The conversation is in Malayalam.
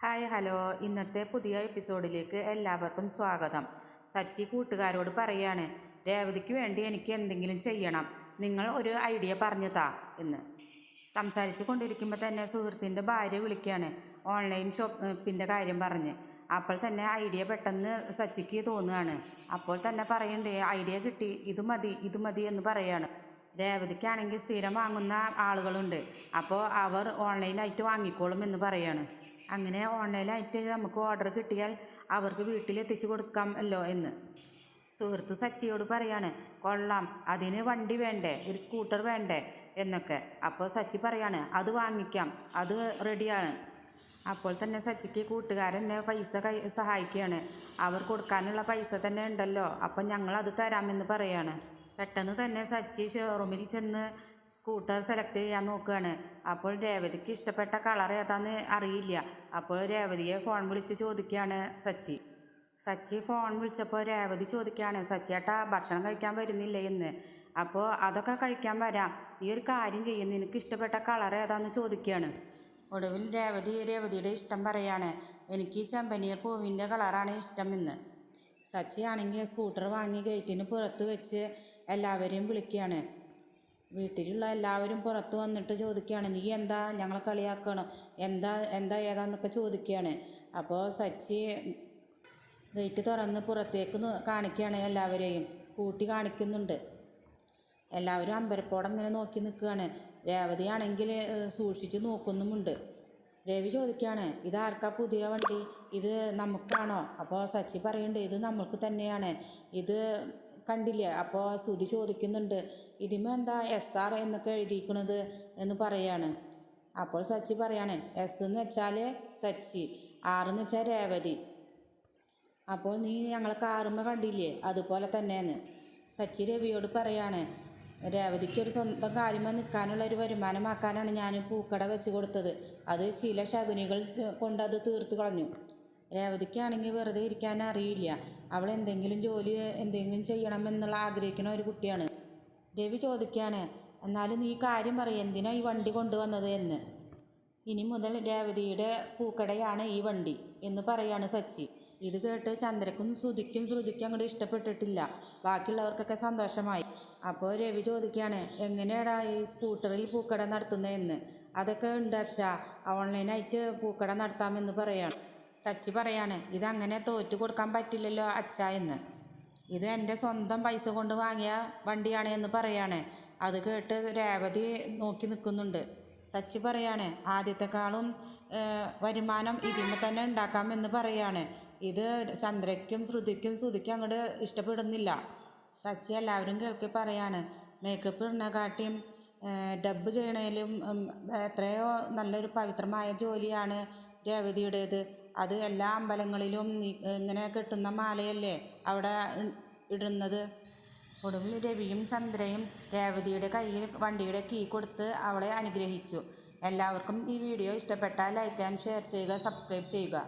ഹായ് ഹലോ, ഇന്നത്തെ പുതിയ എപ്പിസോഡിലേക്ക് എല്ലാവർക്കും സ്വാഗതം. സച്ചി കൂട്ടുകാരോട് പറയാണ്, രേവതിക്ക് വേണ്ടി എനിക്ക് എന്തെങ്കിലും ചെയ്യണം, നിങ്ങൾ ഒരു ഐഡിയ പറഞ്ഞു താ എന്ന്. സംസാരിച്ച് കൊണ്ടിരിക്കുമ്പോൾ തന്നെ സുഹൃത്തിൻ്റെ ഭാര്യ വിളിക്കുകയാണ്, ഓൺലൈൻ ഷോപ്പിൻ്റെ കാര്യം പറഞ്ഞ്. അപ്പോൾ തന്നെ ഐഡിയ പെട്ടെന്ന് സച്ചിക്ക് തോന്നുകയാണ്. അപ്പോൾ തന്നെ പറയണ്ടേ, ഐഡിയ കിട്ടി, ഇത് മതി എന്ന് പറയാണ്. രേവതിക്കാണെങ്കിൽ സ്ഥിരം വാങ്ങുന്ന ആളുകളുണ്ട്, അപ്പോൾ അവർ ഓൺലൈനായിട്ട് വാങ്ങിക്കോളും എന്ന് പറയാണ്. അങ്ങനെ ഓൺലൈനായിട്ട് നമുക്ക് ഓർഡർ കിട്ടിയാൽ അവർക്ക് വീട്ടിലെത്തിച്ച് കൊടുക്കാമല്ലോ എന്ന് സുഹൃത്ത് സച്ചിയോട് പറയാണ്. കൊള്ളാം, അതിന് വണ്ടി വേണ്ടേ, ഒരു സ്കൂട്ടർ വേണ്ടേ എന്നൊക്കെ. അപ്പോൾ സച്ചി പറയാണ്, അത് വാങ്ങിക്കാം, അത് റെഡിയാണ്. അപ്പോൾ തന്നെ സച്ചിക്ക് കൂട്ടുകാരനെ പൈസ സഹായിക്കുകയാണ്. അവർ കൊടുക്കാനുള്ള പൈസ തന്നെ ഉണ്ടല്ലോ, അപ്പം ഞങ്ങളത് തരാമെന്ന് പറയാണ്. പെട്ടെന്ന് തന്നെ സച്ചി ഷോറൂമിൽ ചെന്ന് സ്കൂട്ടർ സെലക്ട് ചെയ്യാൻ നോക്കുകയാണ്. അപ്പോൾ രേവതിക്ക് ഇഷ്ടപ്പെട്ട കളർ ഏതാണെന്ന് അറിയില്ല. അപ്പോൾ രേവതിയെ ഫോൺ വിളിച്ച് ചോദിക്കുകയാണ് സച്ചി ഫോൺ വിളിച്ചപ്പോൾ രേവതി ചോദിക്കുകയാണ്, സച്ചിയേട്ടാ ഭക്ഷണം കഴിക്കാൻ വരുന്നില്ലേ എന്ന്. അപ്പോൾ അതൊക്കെ കഴിക്കാൻ വരാം, ഈ ഒരു കാര്യം ചെയ്യുന്നു, നിനക്ക് ഇഷ്ടപ്പെട്ട കളർ ഏതാണെന്ന് ചോദിക്കുകയാണ്. ഒടുവിൽ രേവതിയുടെ ഇഷ്ടം പറയാണ്, എനിക്ക് ചെമ്പനീർ പൂവിൻ്റെ കളറാണ് ഇഷ്ടമെന്ന്. സച്ചി ആണെങ്കിൽ സ്കൂട്ടർ വാങ്ങി ഗേറ്റിന് പുറത്ത് വെച്ച് എല്ലാവരെയും വിളിക്കുകയാണ്. വീട്ടിലുള്ള എല്ലാവരും പുറത്ത് വന്നിട്ട് ചോദിക്കുകയാണ്, നീ എന്താ ഞങ്ങളെ കളിയാക്കണം, ഏതാന്നൊക്കെ ചോദിക്കുകയാണ്. അപ്പോൾ സച്ചി ഗേറ്റ് തുറന്ന് പുറത്തേക്ക് കാണിക്കുകയാണ് എല്ലാവരെയും, സ്കൂട്ടി കാണിക്കുന്നുണ്ട്. എല്ലാവരും അമ്പരപ്പോടെ ഇങ്ങനെ നോക്കി നിൽക്കുകയാണ്. രേവതിയാണെങ്കിൽ സൂക്ഷിച്ച് നോക്കുന്നുമുണ്ട്. രവി ചോദിക്കുകയാണ്, ഇതാർക്കാ പുതിയ വണ്ടി, ഇത് നമുക്കാണോ? അപ്പോൾ സച്ചി പറയുന്നുണ്ട്, ഇത് നമ്മൾക്ക് തന്നെയാണ്, ഇത് കണ്ടില്ലേ. അപ്പോൾ സുധി ചോദിക്കുന്നുണ്ട്, ഇതിമേ എന്താ SR എന്നൊക്കെ എഴുതിയിരിക്കുന്നത് എന്ന് പറയാണ്. അപ്പോൾ സച്ചി പറയാണ്, S എന്ന് വെച്ചാൽ സച്ചി, R എന്ന് വെച്ചാൽ രേവതി. അപ്പോൾ നീ ഞങ്ങളെ കാറുമ്മ കണ്ടില്ലേ, അതുപോലെ തന്നെയെന്ന് സച്ചി രവിയോട് പറയാണ്. രേവതിക്കൊരു സ്വന്തം കാര്യമായി നിൽക്കാനുള്ള ഒരു വരുമാനമാക്കാനാണ് ഞാൻ പൂക്കട വെച്ച് കൊടുത്തത്. അത് ചില ശകുനികൾ കൊണ്ടത് തീർത്ത് കളഞ്ഞു. രേവതിക്കാണെങ്കിൽ വെറുതെ ഇരിക്കാൻ അറിയില്ല, അവൾ എന്തെങ്കിലും ചെയ്യണമെന്നുള്ള ആഗ്രഹിക്കുന്ന ഒരു കുട്ടിയാണ്. രവി ചോദിക്കുകയാണ്, എന്നാലും നീ കാര്യം പറയും, എന്തിനാ ഈ വണ്ടി കൊണ്ടുവന്നത് എന്ന്. ഇനി മുതൽ രേവതിയുടെ പൂക്കടയാണ് ഈ വണ്ടി എന്ന് പറയാണ് സച്ചി. ഇത് കേട്ട് ചന്ദ്രക്കും ശ്രുതിക്കും അങ്ങോട്ട് ഇഷ്ടപ്പെട്ടിട്ടില്ല. ബാക്കിയുള്ളവർക്കൊക്കെ സന്തോഷമായി. അപ്പോൾ രവി ചോദിക്കുകയാണ്, എങ്ങനെയാടാ ഈ സ്കൂട്ടറിൽ പൂക്കട നടത്തുന്നതെന്ന്. അതൊക്കെ ഉണ്ട് അച്ഛാ, ഓൺലൈനായിട്ട് പൂക്കട നടത്താമെന്ന് പറയാണ്. സച്ചി പറയാണ്, ഇതങ്ങനെ തോറ്റു കൊടുക്കാൻ പറ്റില്ലല്ലോ അച്ഛാ എന്ന്. ഇത് എൻ്റെ സ്വന്തം പൈസ കൊണ്ട് വാങ്ങിയ വണ്ടിയാണ് എന്ന് പറയാണ്. അത് കേട്ട് രേവതി നോക്കി നിൽക്കുന്നുണ്ട്. സച്ചി പറയാണ്, ആദ്യത്തെക്കാളും വരുമാനം ഇതിന് തന്നെ ഉണ്ടാക്കാമെന്ന് പറയാണ്. ഇത് ചന്ദ്രയ്ക്കും ശ്രുതിക്കും അങ്ങോട്ട് ഇഷ്ടപ്പെടുന്നില്ല. സച്ചി എല്ലാവരും കേൾക്കി പറയാണ്, മേക്കപ്പ് ഇടുന്നതിനെക്കാട്ടിയും ഡബ് ചെയ്യണേലും എത്രയോ നല്ലൊരു പവിത്രമായ ജോലിയാണ് രേവതിയുടേത്. അത് എല്ലാ അമ്പലങ്ങളിലും ഇങ്ങനെ കെട്ടുന്ന മാലയല്ലേ അവിടെ ഇടുന്നത്. ഒടുവിൽ രവിയും ചന്ദ്രയും രേവതിയുടെ കയ്യിൽ വണ്ടിയുടെ കീ കൊടുത്ത് അവളെ അനുഗ്രഹിച്ചു. എല്ലാവർക്കും ഈ വീഡിയോ ഇഷ്ടപ്പെട്ടാൽ ലൈക്ക് ആൻഡ് ഷെയർ ചെയ്യുക, സബ്സ്ക്രൈബ് ചെയ്യുക.